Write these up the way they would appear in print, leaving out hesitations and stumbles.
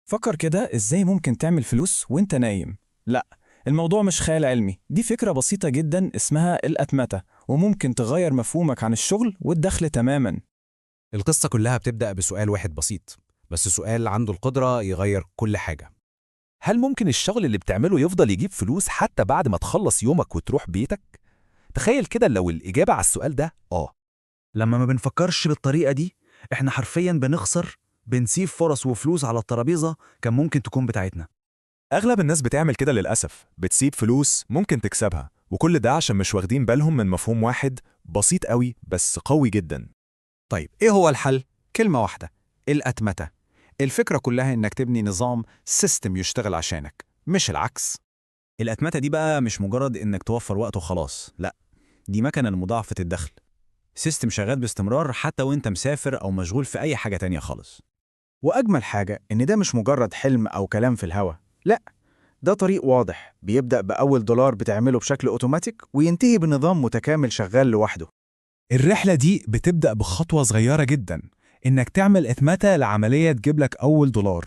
فكر كده إزاي ممكن تعمل فلوس وإنت نايم. لا، الموضوع مش خيال علمي، دي فكرة بسيطة جدا اسمها الأتمتة، وممكن تغير مفهومك عن الشغل والدخل تماما. القصة كلها بتبدأ بسؤال واحد بسيط، بس سؤال عنده القدرة يغير كل حاجة. هل ممكن الشغل اللي بتعمله يفضل يجيب فلوس حتى بعد ما تخلص يومك وتروح بيتك؟ تخيل كده لو الإجابة على السؤال ده لما ما بنفكرش بالطريقة دي، احنا حرفيا بنسيب فرص وفلوس على الترابيزة كان ممكن تكون بتاعتنا. أغلب الناس بتعمل كده للأسف، بتسيب فلوس ممكن تكسبها، وكل ده عشان مش واخدين بالهم من مفهوم واحد بسيط قوي بس قوي جدا. طيب إيه هو الحل؟ كلمة واحدة: الأتمتة. الفكرة كلها إنك تبني نظام سيستم يشتغل عشانك، مش العكس. الأتمتة دي بقى مش مجرد إنك توفر وقت وخلاص، لا، دي مكنة لمضاعفة الدخل. سيستم شغال باستمرار حتى وإنت مسافر أو مشغول في أي حاجة تانية خالص. وأجمل حاجة إن ده مش مجرد حلم أو كلام في الهوا، لا، ده طريق واضح بيبدأ بأول دولار بتعمله بشكل أوتوماتيك وينتهي بنظام متكامل شغال لوحده. الرحلة دي بتبدأ بخطوة صغيرة جدا، إنك تعمل إتمتة لعملية تجيب لك أول دولار.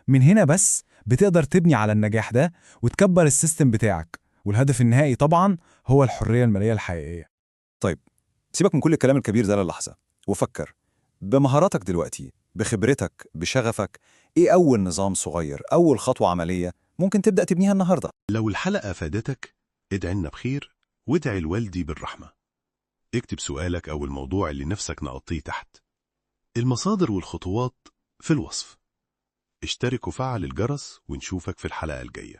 من هنا بس بتقدر تبني على النجاح ده وتكبر السيستم بتاعك، والهدف النهائي طبعا هو الحرية المالية الحقيقية. طيب، سيبك من كل الكلام الكبير ده للحظة وفكر بمهاراتك دلوقتي، بخبرتك، بشغفك. إيه أول نظام صغير، أول خطوة عملية ممكن تبدأ تبنيها النهاردة؟ لو الحلقة فادتك، ادعي لنا بخير وادعي لوالدي بالرحمة. اكتب سؤالك أو الموضوع اللي نفسك نقضيه تحت. المصادر والخطوات في الوصف. اشترك وفعل الجرس ونشوفك في الحلقة الجاية.